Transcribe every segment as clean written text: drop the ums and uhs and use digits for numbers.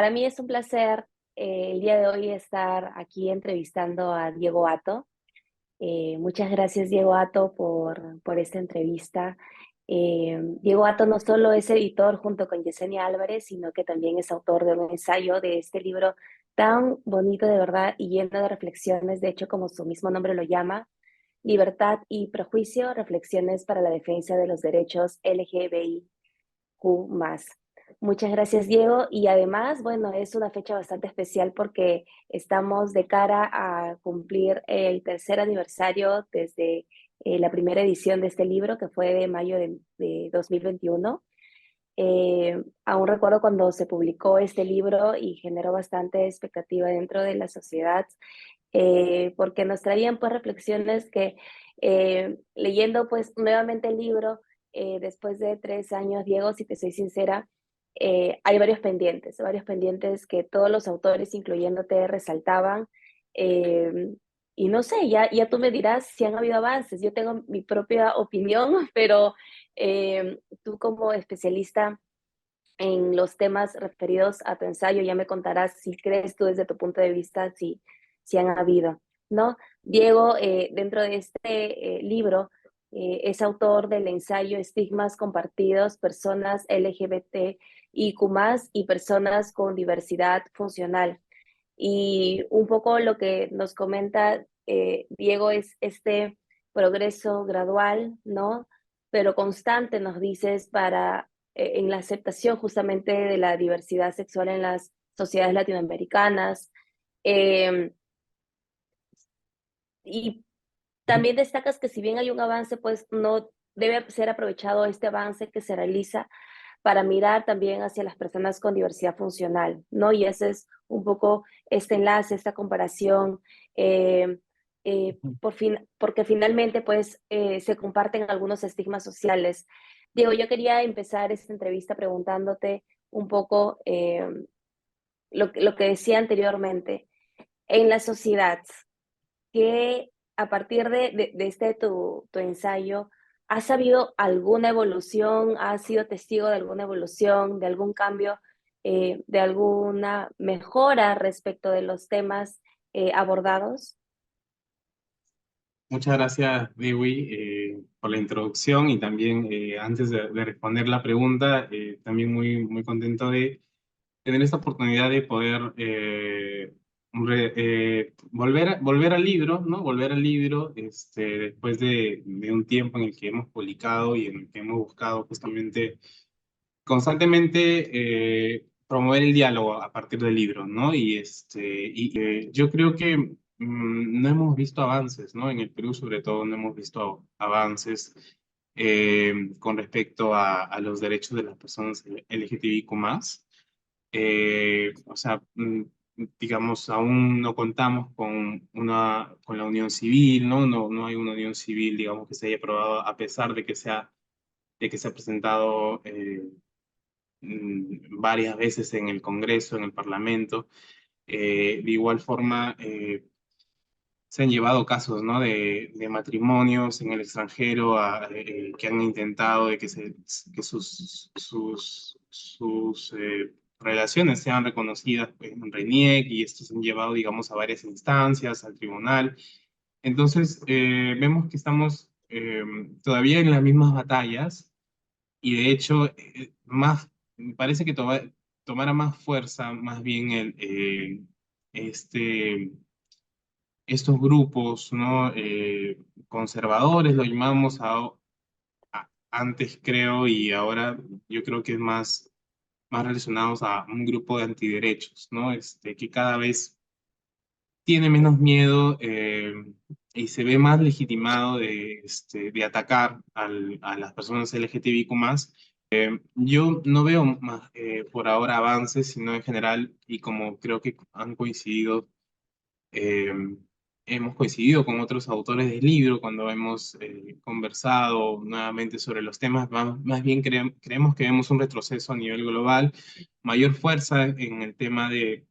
Para mí es un placer el día de hoy estar aquí entrevistando a Diego Atto. Muchas gracias, Diego Atto, por esta entrevista. Diego Atto no solo es editor junto con Yesenia Álvarez, sino que también es autor de un ensayo de este libro tan bonito de verdad y lleno de reflexiones, de hecho, como su mismo nombre lo llama, Libertad y Prejuicio, reflexiones para la defensa de los derechos LGBTQ+. Muchas gracias, Diego. Y además, bueno, es una fecha bastante especial porque estamos de cara a cumplir el tercer aniversario desde la primera edición de este libro, que fue de mayo de 2021. Aún recuerdo cuando se publicó este libro y generó bastante expectativa dentro de la sociedad, porque nos traían pues reflexiones que leyendo pues nuevamente el libro, después de 3 años, Diego, si te soy sincera, hay varios pendientes que todos los autores, incluyéndote, resaltaban. eh, y no sé, ya tú me dirás si han habido avances. Yo tengo mi propia opinión, pero tú como especialista en los temas referidos a tu ensayo, ya me contarás si crees tú desde tu punto de vista si han habido, ¿no? Diego, dentro de este libro, es autor del ensayo Estigmas Compartidos, Personas LGBT y Q+, y Personas con Diversidad Funcional. Y un poco lo que nos comenta Diego es este progreso gradual, ¿no? Pero constante, nos dices, en la aceptación justamente de la diversidad sexual en las sociedades latinoamericanas. Eh, y también destacas que si bien hay un avance, pues no debe ser aprovechado este avance que se realiza para mirar también hacia las personas con diversidad funcional, ¿no? Y ese es un poco este enlace, esta comparación, eh, porque finalmente pues se comparten algunos estigmas sociales. Diego, yo quería empezar esta entrevista preguntándote un poco lo que decía anteriormente. En la sociedad, que a partir de este tu ensayo, ¿has sabido alguna evolución? ¿Has sido testigo de alguna evolución, de algún cambio, de alguna mejora respecto de los temas abordados? Muchas gracias, Dewi, por la introducción y también antes de responder la pregunta, también muy contento de tener esta oportunidad de poder volver al libro, ¿no? Volver al libro después de un tiempo en el que hemos publicado y en el que hemos buscado justamente constantemente promover el diálogo a partir del libro, ¿no? Yo creo que no hemos visto avances, ¿no? En el Perú, sobre todo, no hemos visto avances con respecto a los derechos de las personas LGTBIQ+. O sea, digamos, aún no contamos con la unión civil, ¿no? No hay una unión civil, digamos, que se haya aprobado a pesar de que se ha presentado varias veces en el Congreso, en el Parlamento. De igual forma, se han llevado casos, ¿no? de matrimonios en el extranjero que han intentado de que sus relaciones sean reconocidas en RENIEC, y estos han llevado, digamos, a varias instancias, al tribunal. Entonces, vemos que estamos todavía en las mismas batallas, y de hecho, me parece que tomara más fuerza, más bien este, estos grupos, ¿no? Conservadores, lo llamamos antes, creo, y ahora yo creo que es más relacionados a un grupo de antiderechos, ¿no? Que cada vez tiene menos miedo y se ve más legitimado de atacar a las personas LGTBIQ+. Yo no veo más por ahora avances, sino en general, y como creo que eh, hemos coincidido con otros autores del libro cuando hemos conversado nuevamente sobre los temas, más bien creemos que vemos un retroceso a nivel global, mayor fuerza en el tema de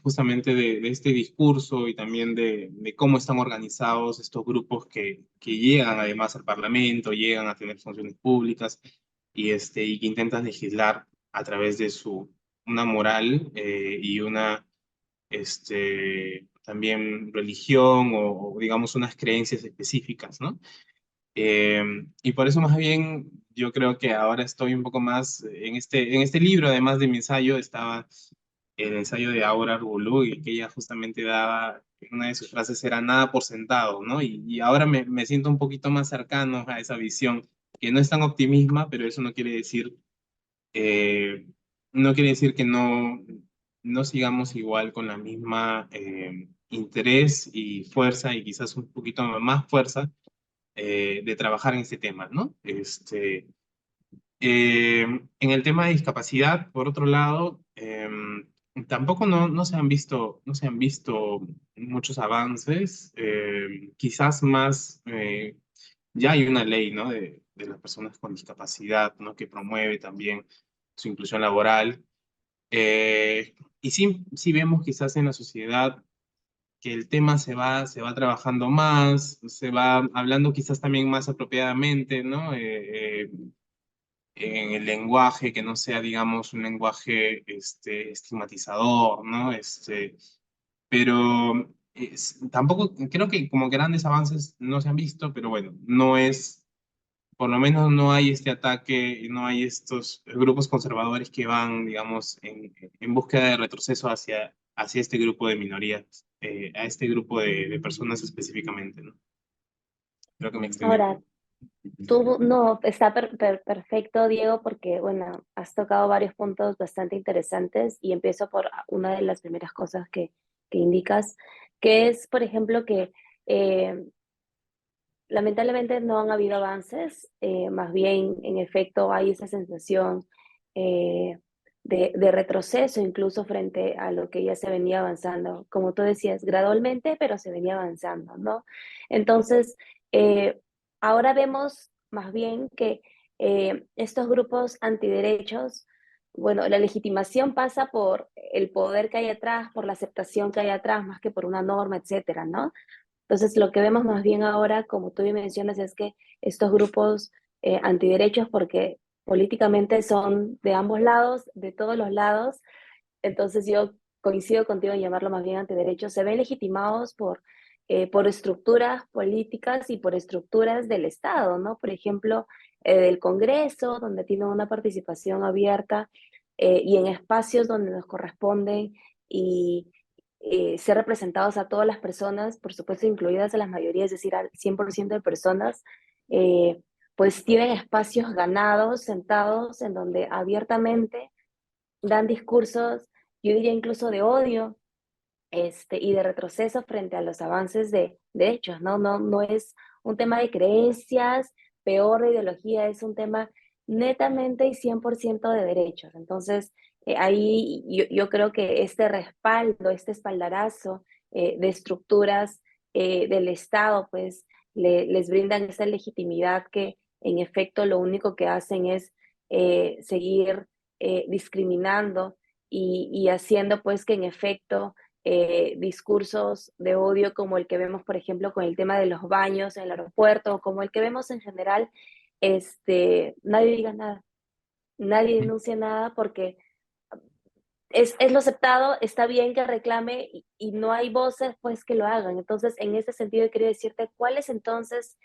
justamente de este discurso, y también de cómo están organizados estos grupos que llegan además al Parlamento, llegan a tener funciones públicas. y que intentan legislar a través de una moral y una también religión o, digamos unas creencias específicas, ¿no? Eh, y por eso más bien yo creo que ahora estoy un poco más en este libro, además de mi ensayo, estaba el ensayo de Aura Arbulú, y que ella justamente daba, una de sus frases era nada por sentado, ¿no? Y ahora me siento un poquito más cercano a esa visión, que no es tan optimista, pero eso eh, no quiere decir que no sigamos igual con la misma interés y fuerza, y quizás un poquito más fuerza de trabajar en este tema, ¿no? En el tema de discapacidad, por otro lado, tampoco no se han visto muchos avances, quizás más, ya hay una ley, ¿no? De las personas con discapacidad, ¿no? Que promueve también su inclusión laboral. Y sí vemos quizás en la sociedad que el tema se va trabajando más, se va hablando quizás también más apropiadamente, ¿no? En el lenguaje que no sea, digamos, un lenguaje estigmatizador, ¿no? Pero tampoco, creo que como grandes avances no se han visto, pero bueno, no es, por lo menos no hay este ataque, no hay estos grupos conservadores que van, digamos, en búsqueda de retroceso hacia este grupo de minorías, a este grupo de personas específicamente, ¿no? Creo que me extendí un Ahora, poco. tú no, está perfecto, Diego, porque, bueno, has tocado varios puntos bastante interesantes y empiezo por una de las primeras cosas que indicas, que es, por ejemplo, que eh, lamentablemente no han habido avances, más bien, en efecto, hay esa sensación eh, de retroceso incluso frente a lo que ya se venía avanzando, como tú decías, gradualmente, pero se venía avanzando, ¿no? Entonces, eh, ahora vemos más bien que estos grupos antiderechos, bueno, la legitimación pasa por el poder que hay atrás, por la aceptación que hay atrás, más que por una norma, etcétera, ¿no? Entonces, lo que vemos más bien ahora, como tú bien mencionas, es que estos grupos antiderechos, porque políticamente son de ambos lados, de todos los lados, entonces yo coincido contigo en llamarlo más bien antiderechos, se ven legitimados por estructuras políticas y por estructuras del Estado, ¿no? Por ejemplo, del Congreso, donde tienen una participación abierta y en espacios donde nos corresponden y ser representados a todas las personas, por supuesto incluidas a las mayorías, es decir, al 100% de personas, eh, pues tienen espacios ganados, sentados, en donde abiertamente dan discursos, yo diría incluso de odio, y de retroceso frente a los avances de hechos, ¿no? No es un tema de creencias, peor de ideología, es un tema netamente y 100% de derechos. Entonces, ahí yo creo que este respaldo, este espaldarazo de estructuras del Estado, pues les brindan esa legitimidad que en efecto lo único que hacen es seguir discriminando y haciendo pues que en efecto discursos de odio como el que vemos, por ejemplo, con el tema de los baños en el aeropuerto, o como el que vemos en general, nadie diga nada, nadie denuncia nada porque es lo aceptado, está bien que reclame y no hay voces pues que lo hagan. Entonces, en ese sentido, quería decirte cuál es entonces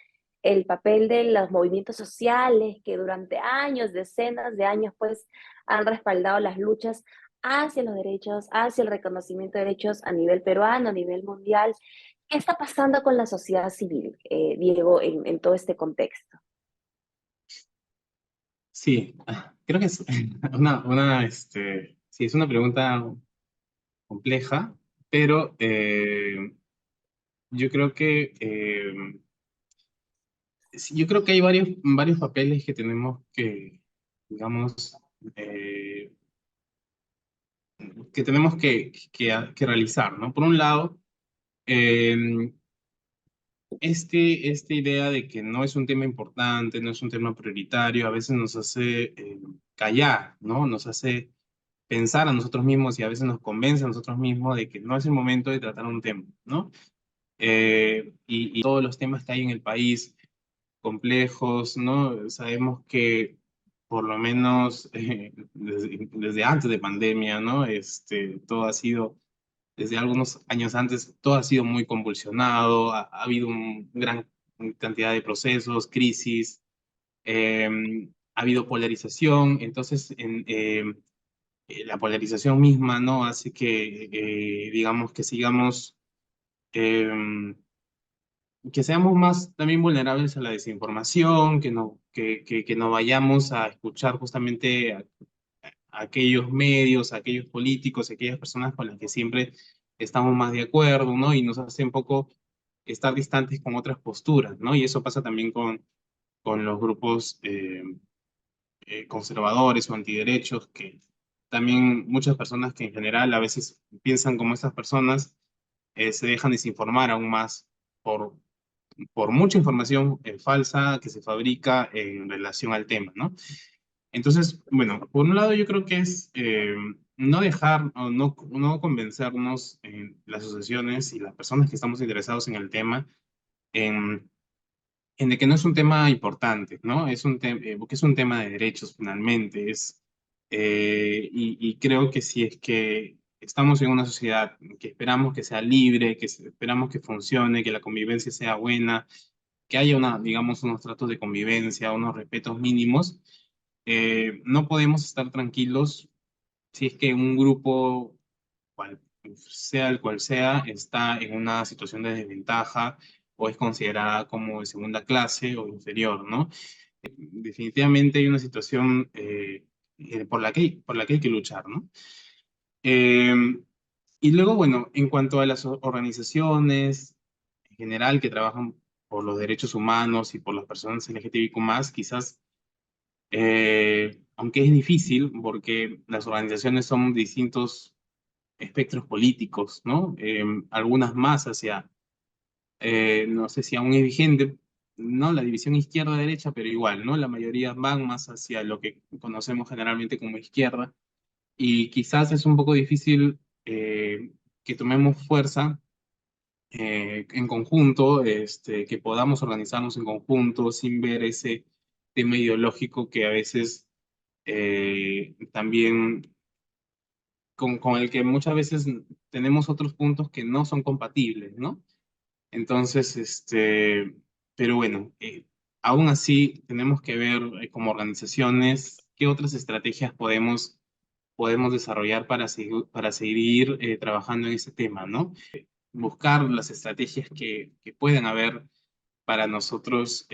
el papel de los movimientos sociales que durante años, decenas de años, pues han respaldado las luchas hacia los derechos, hacia el reconocimiento de derechos a nivel peruano, a nivel mundial. ¿Qué está pasando con la sociedad civil, Diego, en todo este contexto? Sí, creo que es sí, es una pregunta compleja, pero yo creo que sí, yo creo que hay varios papeles que tenemos digamos, eh, que tenemos que realizar, ¿no? Por un lado, eh, esta idea de que no es un tema importante, no es un tema prioritario, a veces nos hace callar, ¿no? Nos hace pensar a nosotros mismos y a veces nos convence a nosotros mismos de que no es el momento de tratar un tema, ¿no? Y todos los temas que hay en el país complejos, ¿no? Sabemos que por lo menos desde antes de pandemia, ¿no? Todo ha sido, desde algunos años antes, todo ha sido muy convulsionado, ha habido una gran cantidad de procesos, crisis, ha habido polarización, entonces la polarización misma, ¿no? Hace que, digamos, que sigamos, em, que seamos más también vulnerables a la desinformación, que no vayamos a escuchar justamente a aquellos medios, a aquellos políticos, a aquellas personas con las que siempre estamos más de acuerdo, ¿no? Y nos hace un poco estar distantes con otras posturas, ¿no? Y eso pasa también con los grupos conservadores o antiderechos, que también muchas personas que en general a veces piensan como estas personas se dejan desinformar aún más por, por mucha información falsa que se fabrica en relación al tema, ¿no? Entonces, bueno, por un lado yo creo que es no dejar o no convencernos en las asociaciones y las personas que estamos interesados en el tema en de que no es un tema importante, ¿no? Porque es un tema de derechos finalmente, y creo que si es que estamos en una sociedad que esperamos que sea libre, esperamos que funcione, que la convivencia sea buena, que haya digamos, unos tratos de convivencia, unos respetos mínimos, no podemos estar tranquilos si es que un grupo, cual sea el cual sea, está en una situación de desventaja o es considerada como de segunda clase o inferior, ¿no? Definitivamente hay una situación por la que hay que luchar, ¿no? Eh, y luego, bueno, en cuanto a las organizaciones en general que trabajan por los derechos humanos y por las personas LGTBIQ+, quizás, aunque es difícil, porque las organizaciones son distintos espectros políticos, ¿no? Algunas más hacia, no sé si aún es vigente, ¿no? La división izquierda-derecha, pero igual, ¿no? La mayoría van más hacia lo que conocemos generalmente como izquierda, y quizás es un poco difícil que tomemos fuerza en conjunto, que podamos organizarnos en conjunto sin ver ese tema ideológico que a veces también con el que muchas veces tenemos otros puntos que no son compatibles, ¿no? Entonces, pero bueno, aún así tenemos que ver como organizaciones qué otras estrategias podemos desarrollar para seguir trabajando en ese tema, ¿no? Buscar las estrategias que puedan haber para nosotros,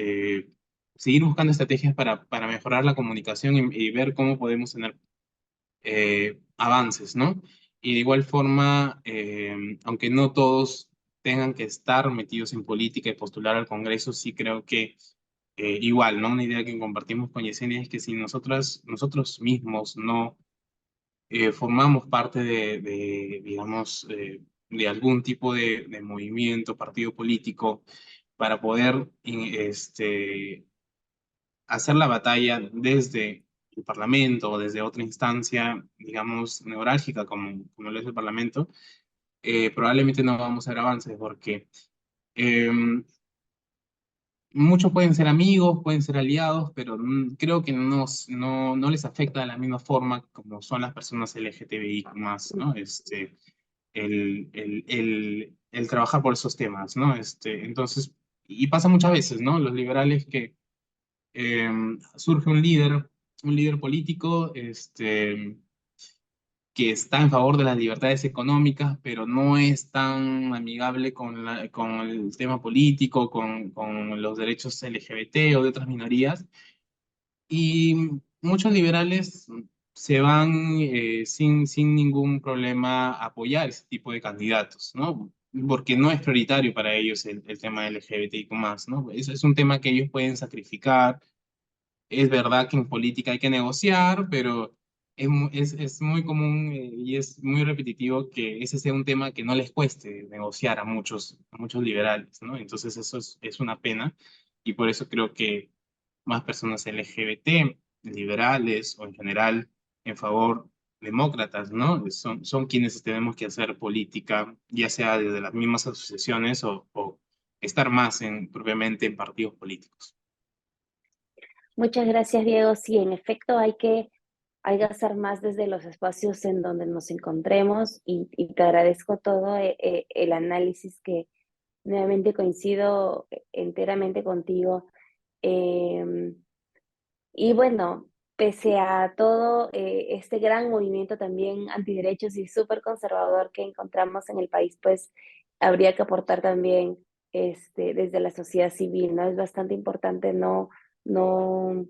seguir buscando estrategias para mejorar la comunicación y ver cómo podemos tener avances, ¿no? Y de igual forma, aunque no todos tengan que estar metidos en política y postular al Congreso, sí creo que igual, ¿no? Una idea que compartimos con Yesenia es que si nosotros mismos no formamos parte digamos, de algún tipo de movimiento, partido político, para poder hacer la batalla desde el Parlamento o desde otra instancia, digamos, neurálgica como lo es el Parlamento, probablemente no vamos a ver avances porque eh, muchos pueden ser amigos, pueden ser aliados, pero creo que no les afecta de la misma forma como son las personas LGTBI más, ¿no? El trabajar por esos temas, ¿no? Entonces, y pasa muchas veces, ¿no? Los liberales que surge un líder político, que está en favor de las libertades económicas, pero no es tan amigable con el tema político, con los derechos LGBT o de otras minorías. Y muchos liberales se van sin ningún problema a apoyar ese tipo de candidatos, ¿no? Porque no es prioritario para ellos el tema LGBTIQ+, ¿no? Es un tema que ellos pueden sacrificar. Es verdad que en política hay que negociar, pero es muy común y es muy repetitivo que ese sea un tema que no les cueste negociar a muchos liberales, ¿no? Entonces eso es una pena, y por eso creo que más personas LGBT, liberales o en general en favor demócratas, ¿no? Son quienes tenemos que hacer política, ya sea desde las mismas asociaciones o estar más propiamente en partidos políticos. Muchas gracias, Diego. Sí, en efecto, hay que hacer más desde los espacios en donde nos encontremos y te agradezco todo el análisis que nuevamente coincido enteramente contigo. Eh, y bueno, pese a todo este gran movimiento también antiderechos y súper conservador que encontramos en el país, pues habría que aportar también desde la sociedad civil, ¿no? Es bastante importante no, no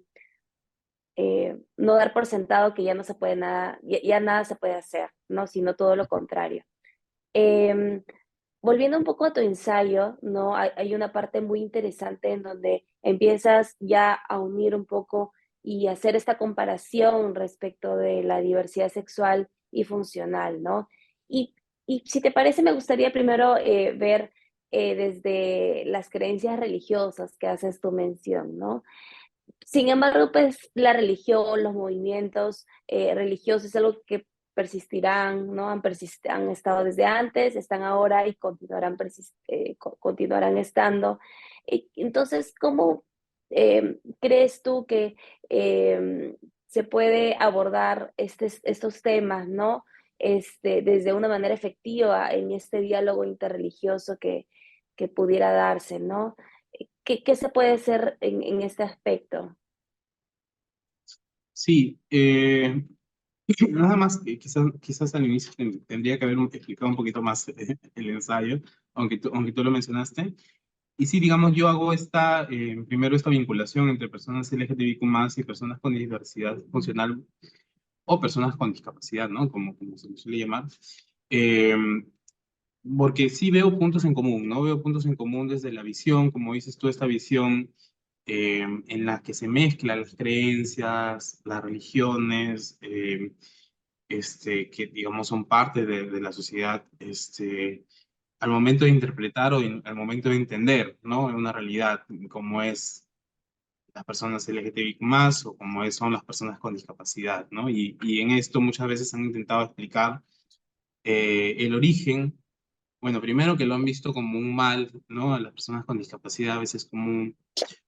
dar por sentado que ya no se puede nada, ya nada se puede hacer, ¿no? Sino todo lo contrario. Em, Volviendo un poco a tu ensayo, ¿no? Hay una parte muy interesante en donde empiezas ya a unir un poco y hacer esta comparación respecto de la diversidad sexual y funcional, ¿no? Y, y si te parece, me gustaría primero ver desde las creencias religiosas que haces tu mención, ¿no? Sin embargo, pues la religión, los movimientos religiosos es algo que persistirán, ¿no? Han estado desde antes, están ahora y continuarán, continuarán estando. Entonces, ¿cómo crees tú que se puede abordar estos temas, ¿no? Desde una manera efectiva en este diálogo interreligioso que pudiera darse, ¿no? ¿Qué se puede hacer en este aspecto? Sí, nada más que quizás al inicio tendría que haber explicado un poquito más el ensayo, aunque tú lo mencionaste. Y sí, digamos, yo hago primero esta vinculación entre personas LGTBIQ+, y personas con diversidad funcional o personas con discapacidad, ¿no? Como se les suele llamar. Eh, Porque sí veo puntos en común, ¿no? Veo puntos en común desde la visión, como dices tú, esta visión en la que se mezclan las creencias, las religiones, que digamos son parte de la sociedad, al momento de interpretar al momento de entender, ¿no? Una realidad como es las personas LGTBIQ+, o como son las personas con discapacidad, ¿no? Y en esto muchas veces han intentado explicar el origen. Bueno, primero que lo han visto como un mal, ¿no? A las personas con discapacidad a veces como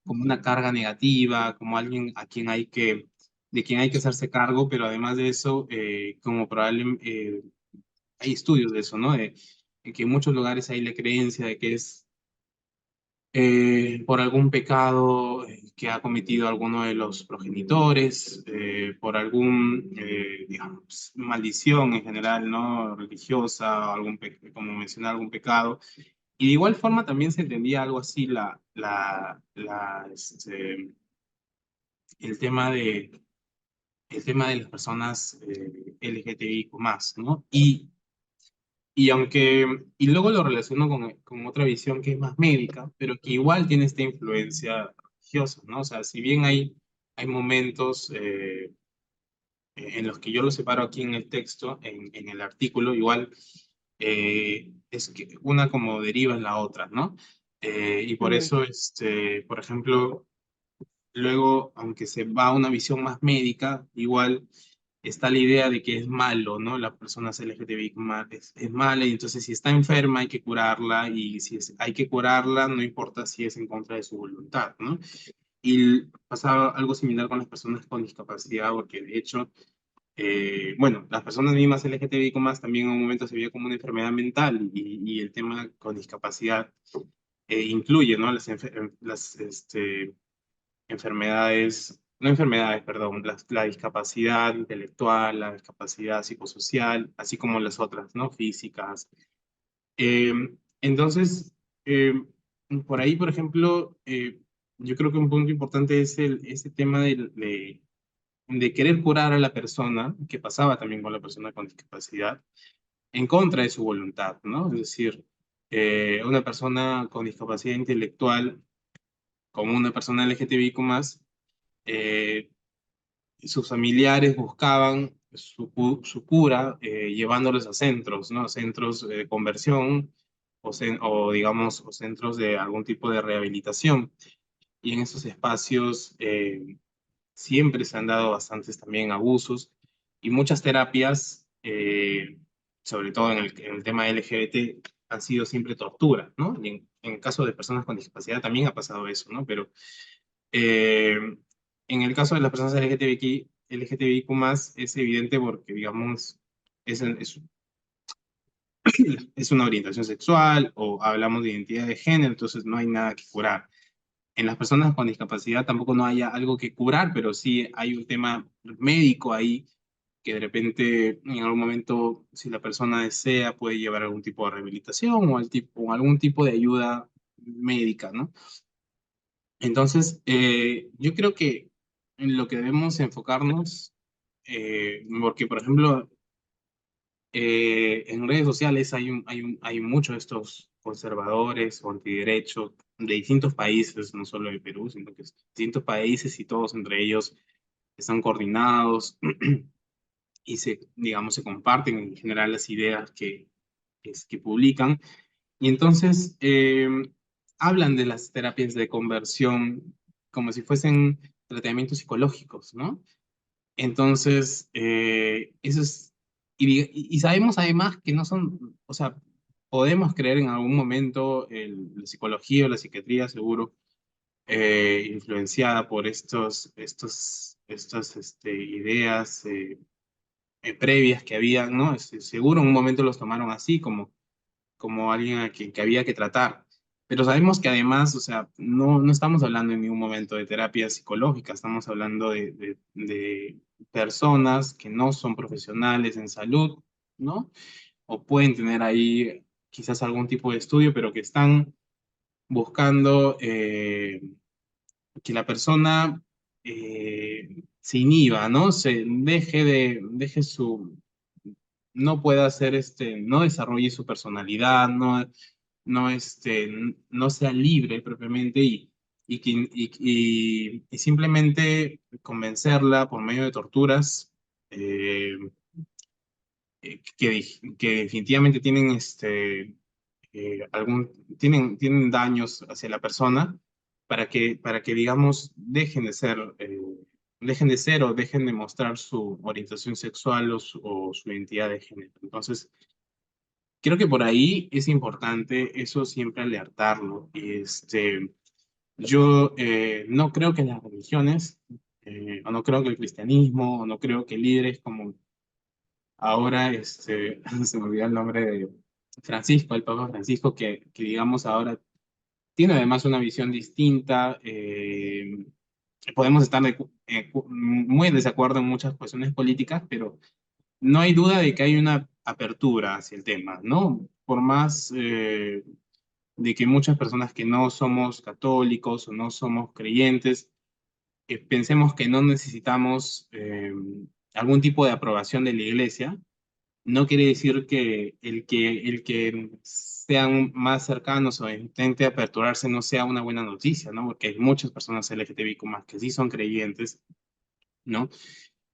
una carga negativa, como alguien de quien hay que hacerse cargo, pero además de eso, como probablemente hay estudios de eso, ¿no? De que en muchos lugares hay la creencia de que es por algún pecado que ha cometido alguno de los progenitores, por digamos, maldición en general, ¿no? Religiosa, como mencioné, algún pecado. Y de igual forma también se entendía algo así el tema el tema de las personas LGTBIQ+, ¿no? Y luego lo relaciono con otra visión que es más médica, pero que igual tiene esta influencia religiosa, ¿no? O sea, si bien hay momentos en los que yo lo separo aquí en el texto, en el artículo, igual es que una como deriva en la otra, ¿no? Y por Mm, eso, por ejemplo, luego, aunque se va a una visión más médica, igual está la idea de que es malo, ¿no? La persona LGTBI es mala y entonces si está enferma hay que curarla y si hay que curarla no importa si es en contra de su voluntad, ¿no? Y pasaba algo similar con las personas con discapacidad, porque de hecho, bueno, las personas mismas LGTBI también en un momento se veía como una enfermedad mental y el tema con discapacidad incluye, ¿no? Enfermedades, no enfermedades, perdón, la discapacidad intelectual, la discapacidad psicosocial, así como las otras, ¿no? Físicas. Eh, entonces, eh, por ahí, por ejemplo, yo creo que un punto importante es ese tema de querer curar a la persona, que pasaba también con la persona con discapacidad, en contra de su voluntad, ¿no? Es decir, una persona con discapacidad intelectual, como una persona LGTBIQ+, eh, sus familiares buscaban su cura llevándolos a centros, ¿no? Centros de conversión o, digamos, o centros de algún tipo de rehabilitación. Y en esos espacios siempre se han dado bastantes también abusos y muchas terapias, sobre todo en el tema LGBT, han sido siempre tortura, ¿no? Y en caso de personas con discapacidad también ha pasado eso, ¿no? Pero eh, En el caso de las personas LGTBIQ+, es evidente porque, digamos, es, es una orientación sexual o hablamos de identidad de género, entonces no hay nada que curar. En las personas con discapacidad tampoco no haya algo que curar, pero sí hay un tema médico ahí que de repente en algún momento, si la persona desea, puede llevar algún tipo de rehabilitación o algún tipo de ayuda médica, ¿no? Entonces, yo creo que en lo que debemos enfocarnos, porque por ejemplo, en redes sociales hay muchos de estos conservadores o antiderechos de distintos países, no solo de Perú, sino que distintos países y todos entre ellos están coordinados y digamos, se comparten en general las ideas que publican. Y entonces hablan de las terapias de conversión como si fuesen tratamientos psicológicos, ¿no? Entonces, eso es, y sabemos además que no son, o sea, podemos creer en algún momento la psicología o la psiquiatría, seguro, influenciada por estas ideas previas que había, ¿no? Seguro en un momento los tomaron así, como alguien que había que tratar. Pero sabemos que además, o sea, no estamos hablando en ningún momento de terapia psicológica, estamos hablando de personas que no son profesionales en salud, ¿no? O pueden tener ahí quizás algún tipo de estudio, pero que están buscando que la persona se inhiba, ¿no? Deje no pueda hacer no desarrolle su personalidad, no sea libre propiamente y simplemente convencerla por medio de torturas eh, que definitivamente tienen daños hacia la persona para que digamos, dejen de ser o dejen de mostrar su orientación sexual o su identidad de género. Entonces, creo que por ahí es importante eso siempre alertarlo. Yo no creo que las religiones, o no creo que el cristianismo, o no creo que líderes como ahora, se me olvidó el nombre de Francisco, el Papa Francisco, que digamos ahora tiene además una visión distinta. Podemos estar muy en desacuerdo en muchas cuestiones políticas, pero no hay duda de que hay una apertura hacia el tema, ¿no? Por más de que muchas personas que no somos católicos o no somos creyentes, pensemos que no necesitamos algún tipo de aprobación de la iglesia, no quiere decir que el que sean más cercanos o intente aperturarse no sea una buena noticia, ¿no? Porque hay muchas personas LGTBIQ más que sí son creyentes, ¿no?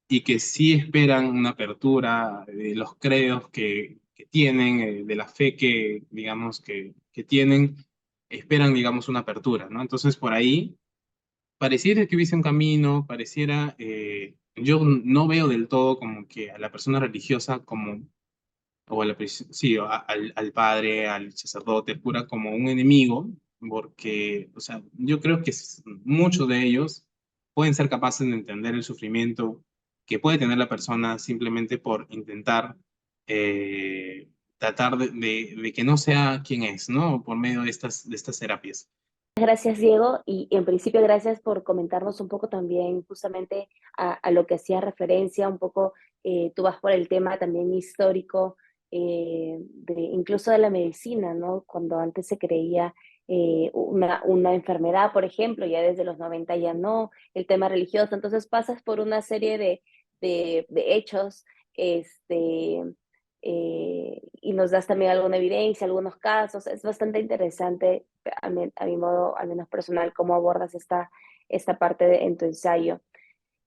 Y que sí esperan una apertura de los credos que tienen, de la fe que, digamos, que tienen, esperan, digamos, una apertura, ¿no? Entonces, por ahí, pareciera que hubiese un camino, yo no veo del todo como que a la persona religiosa como o a sí, al padre, al sacerdote, al cura como un enemigo, porque, o sea, yo creo que muchos de ellos pueden ser capaces de entender el sufrimiento que puede tener la persona simplemente por intentar eh, tratar de que no sea quien es, ¿no? Por medio de estas terapias. Gracias, Diego, y en principio gracias por comentarnos un poco también justamente a lo que hacía referencia, un poco tú vas por el tema también histórico, incluso de la medicina, ¿no? Cuando antes se creía una enfermedad, por ejemplo, ya desde los 90 ya no, el tema religioso, entonces pasas por una serie de hechos, este, y nos das también alguna evidencia, algunos casos, es bastante interesante a mi modo, al menos personal, cómo abordas esta parte en tu ensayo.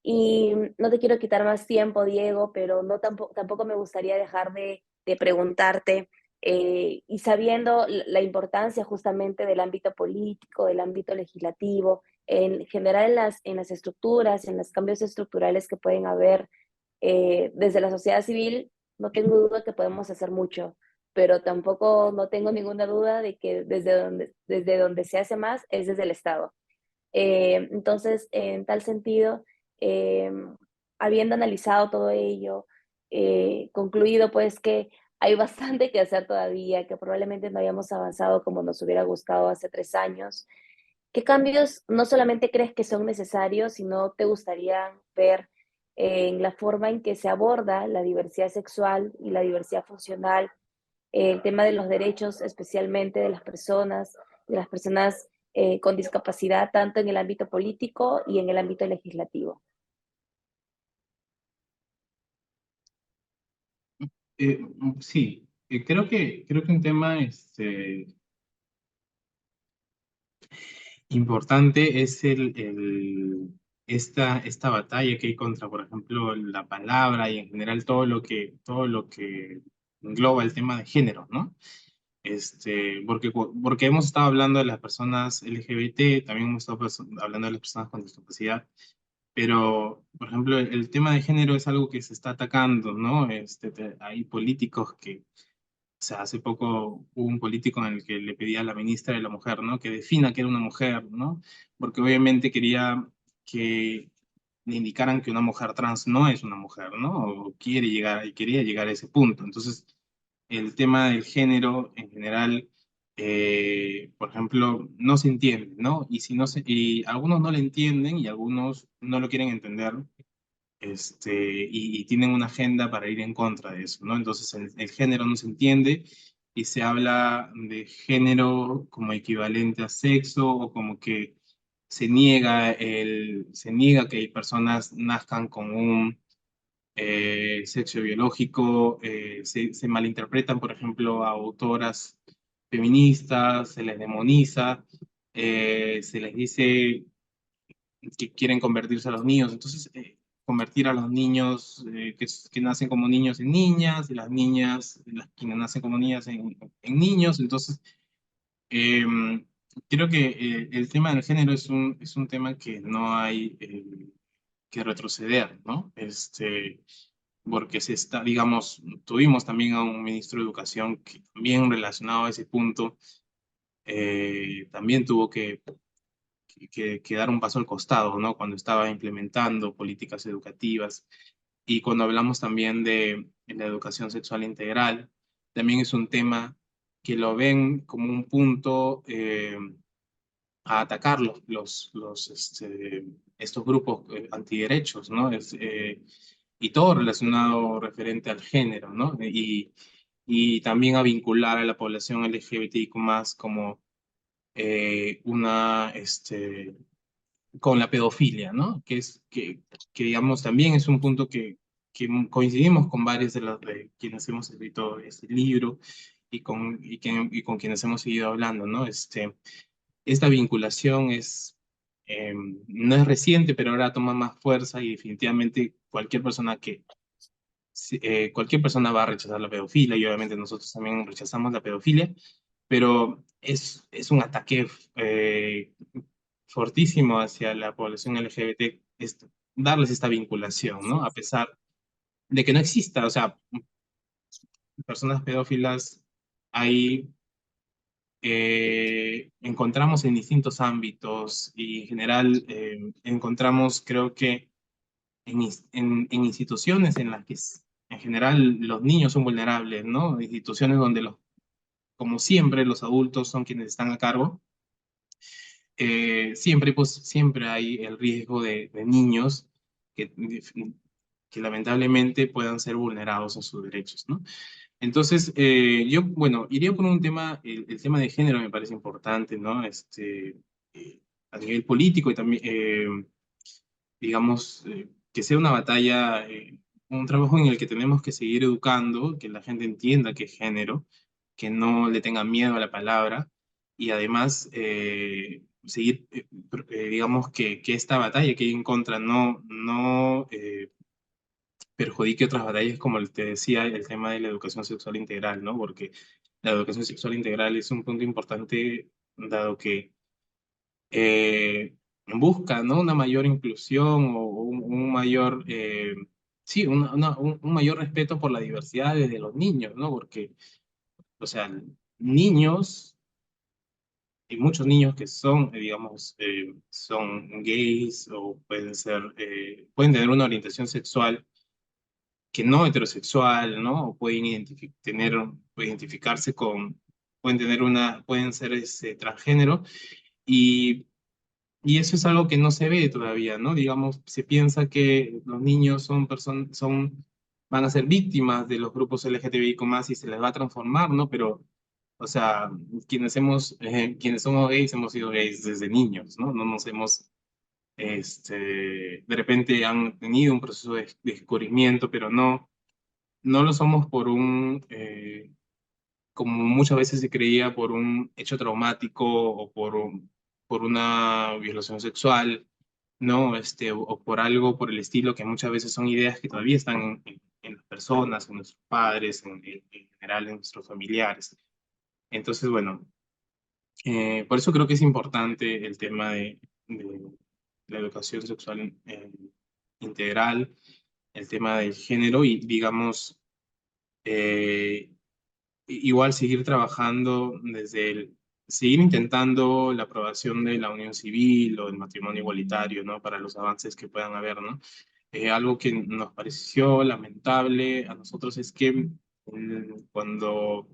Y no te quiero quitar más tiempo, Diego, pero no tampoco me gustaría dejar de preguntarte, y sabiendo la importancia justamente del ámbito político, del ámbito legislativo, en general en las estructuras, en los cambios estructurales que pueden haber desde la sociedad civil, no tengo duda que podemos hacer mucho, pero tampoco no tengo ninguna duda de que desde donde se hace más es desde el Estado. Entonces, en tal sentido, eh, habiendo analizado todo ello, concluido pues que hay bastante que hacer todavía, que probablemente no hayamos avanzado como nos hubiera gustado hace 3 años. ¿Qué cambios no solamente crees que son necesarios, sino te gustaría ver en la forma en que se aborda la diversidad sexual y la diversidad funcional, el tema de los derechos, especialmente de las personas con discapacidad, tanto en el ámbito político y en el ámbito legislativo? Sí, creo que un tema importante es esta batalla que hay contra, por ejemplo, la palabra y en general todo lo que engloba el tema de género, ¿no? Porque hemos estado hablando de las personas LGBT, también hemos estado hablando de las personas con discapacidad, pero, por ejemplo, el tema de género es algo que se está atacando, ¿no? Hay políticos que, o sea, hace poco hubo un político en el que le pedía a la ministra de la Mujer, ¿no? Que defina que era una mujer, ¿no? Porque obviamente quería que le indicaran que una mujer trans no es una mujer, ¿no? O quiere llegar, y quería llegar a ese punto. Entonces, el tema del género en general, por ejemplo, no se entiende, ¿no? Y si no se, y algunos no lo entienden y algunos no lo quieren entender, y tienen una agenda para ir en contra de eso, ¿no? Entonces el género no se entiende y se habla de género como equivalente a sexo o como que se niega que personas nazcan con un sexo biológico, se malinterpretan, por ejemplo, a autoras feministas, se les demoniza, se les dice que quieren convertirse a los niños. Entonces, convertir a los niños que nacen como niños en niñas, y las niñas, las que nacen como niñas en niños. Entonces, eh, creo que el tema del género es un tema que no hay que retroceder, ¿no? Porque se está, digamos, tuvimos también a un ministro de Educación que también relacionado a ese punto, también tuvo que dar un paso al costado, ¿no? Cuando estaba implementando políticas educativas. Y cuando hablamos también de la educación sexual integral, también es un tema que lo ven como un punto a atacar estos grupos antiderechos, ¿no? Y todo relacionado referente al género, ¿no? Y también a vincular a la población LGBTIQ más como con la pedofilia, ¿no? Que digamos también es un punto que coincidimos con varios de quienes hemos escrito este libro y con quienes hemos seguido hablando, ¿no? Esta vinculación no es reciente, pero ahora toma más fuerza y definitivamente cualquier persona va a rechazar la pedofilia y obviamente nosotros también rechazamos la pedofilia, pero es un ataque fortísimo hacia la población LGBT, darles esta vinculación, ¿no? A pesar de que no exista, o sea, personas pedófilas ahí encontramos en distintos ámbitos y en general encontramos, creo que, en instituciones en las que en general los niños son vulnerables, ¿no? Instituciones donde como siempre, los adultos son quienes están a cargo. Siempre hay el riesgo de niños que, que lamentablemente puedan ser vulnerados en sus derechos, ¿no? Entonces, yo, bueno, iría por un tema, el tema de género me parece importante, ¿no? A nivel político y también, digamos, que sea una batalla, un trabajo en el que tenemos que seguir educando, que la gente entienda qué es género, que no le tenga miedo a la palabra y además seguir, digamos, que esta batalla que hay en contra no perjudique otras batallas, como te decía, el tema de la educación sexual integral, ¿no? Porque la educación sexual integral es un punto importante dado que busca, ¿no? Una mayor inclusión o un mayor, sí, un mayor respeto por la diversidad desde los niños, ¿no? Porque, o sea, niños hay muchos niños que son, digamos, son gays o pueden ser, pueden tener una orientación sexual que no heterosexual, ¿no? O pueden identificarse con, pueden tener una, pueden ser transgénero y, y eso es algo que no se ve todavía, ¿no? Digamos, se piensa que los niños son personas, van a ser víctimas de los grupos LGTBI más y se les va a transformar, ¿no? Pero, o sea, quienes somos gays hemos sido gays desde niños, ¿no? No nos hemos, de repente han tenido un proceso de descubrimiento, pero no lo somos por como muchas veces se creía, por un hecho traumático o por una violación sexual, ¿no? O por algo por el estilo, que muchas veces son ideas que todavía están en las personas, en nuestros padres, en general en nuestros familiares. Entonces, bueno, por eso creo que es importante el tema de la educación sexual integral, el tema del género y, digamos, eh, igual seguir trabajando seguir intentando la aprobación de la unión civil o del matrimonio igualitario, ¿no? Para los avances que puedan haber, ¿no? Algo que nos pareció lamentable a nosotros es que cuando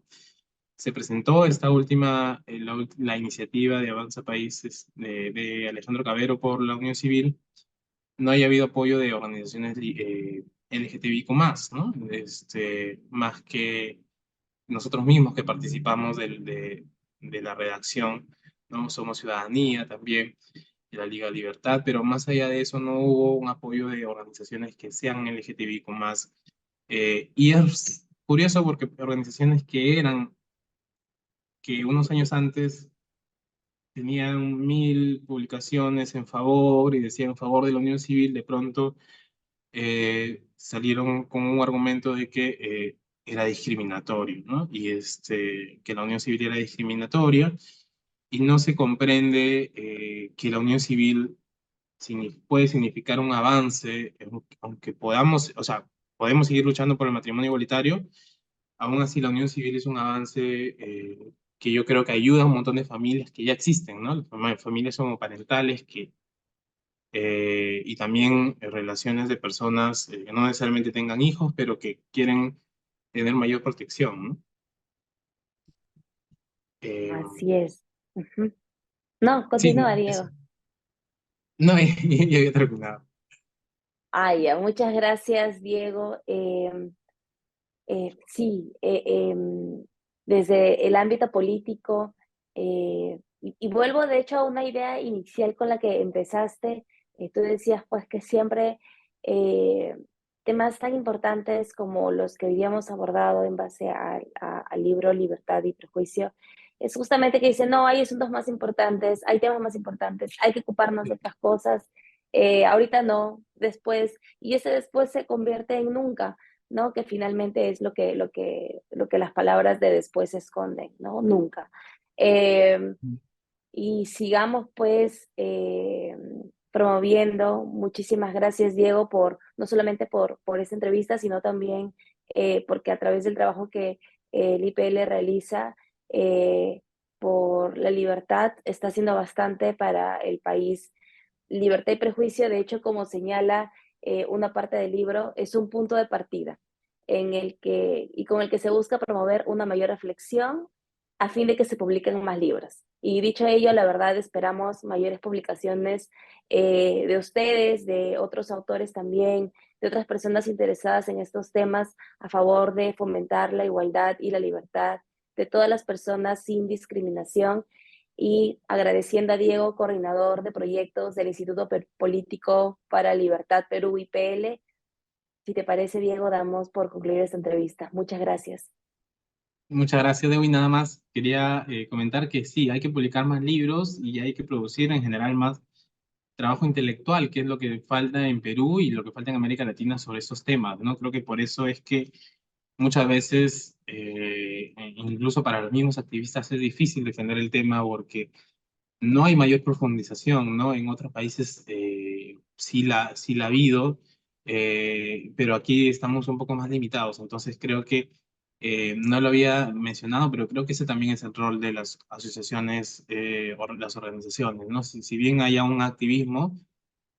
se presentó esta última, la iniciativa de Avanza Países de Alejandro Cabero por la unión civil, no haya habido apoyo de organizaciones LGTBIQ+, ¿no? Más que nosotros mismos que participamos de la redacción, ¿no? Somos Ciudadanía también, de la Liga Libertad, pero más allá de eso no hubo un apoyo de organizaciones que sean LGTBI con más. Y es curioso porque organizaciones que unos años antes tenían 1000 publicaciones en favor y decían en favor de la unión civil, de pronto salieron con un argumento de que era discriminatorio, ¿no? Y que la unión civil era discriminatoria y no se comprende que la unión civil puede significar un avance, aunque podamos, o sea, podemos seguir luchando por el matrimonio igualitario, aún así la unión civil es un avance que yo creo que ayuda a un montón de familias que ya existen, ¿no? Familias homoparentales y también relaciones de personas que no necesariamente tengan hijos, pero que quieren tener mayor protección, ¿no? Eh, Así es. Ujú. No, sí, continúa, eso. Diego. No, ya había terminado. Ya, muchas gracias, Diego. Sí, desde el ámbito político, y vuelvo de hecho a una idea inicial con la que empezaste. Tú decías pues que siempre eh, temas tan importantes como los que habíamos abordado en base al libro Libertad y Prejuicio, es justamente que dicen, no, hay asuntos más importantes, hay temas más importantes, hay que ocuparnos de otras cosas, ahorita no, después, y ese después se convierte en nunca, ¿no? Que finalmente es lo que las palabras de después esconden, ¿no? Nunca. Eh, y sigamos pues promoviendo. Muchísimas gracias, Diego, por no solamente por esta entrevista, sino también porque a través del trabajo que el IPL realiza por la libertad está haciendo bastante para el país. Libertad y Prejuicio, de hecho, como señala una parte del libro, es un punto de partida y con el que se busca promover una mayor reflexión a fin de que se publiquen más libros. Y dicho ello, la verdad esperamos mayores publicaciones de ustedes, de otros autores también, de otras personas interesadas en estos temas a favor de fomentar la igualdad y la libertad de todas las personas sin discriminación, y agradeciendo a Diego, coordinador de proyectos del Instituto Político para Libertad Perú, IPL. Si te parece, Diego, damos por concluir esta entrevista. Muchas gracias. Muchas gracias, Dewi. Nada más quería comentar que sí, hay que publicar más libros y hay que producir en general más trabajo intelectual, que es lo que falta en Perú y lo que falta en América Latina sobre estos temas, ¿no? Creo que por eso es que muchas veces, incluso para los mismos activistas, es difícil defender el tema porque no hay mayor profundización, ¿no? En otros países sí la ha habido, pero aquí estamos un poco más limitados. Entonces creo que No lo había mencionado, pero creo que ese también es el rol de las asociaciones o las organizaciones, ¿no? Si bien haya un activismo,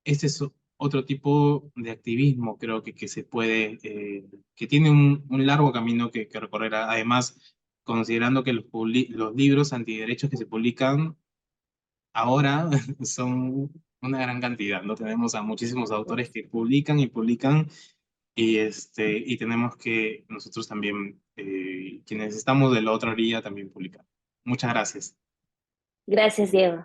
este es otro tipo de activismo, creo que se puede, que tiene un largo camino que recorrer. Además, considerando que los libros antiderechos que se publican ahora son una gran cantidad, ¿no? Tenemos a muchísimos autores que publican y publican y tenemos que nosotros también, quienes estamos de la otra orilla, también publicar. Muchas gracias. Gracias, Diego.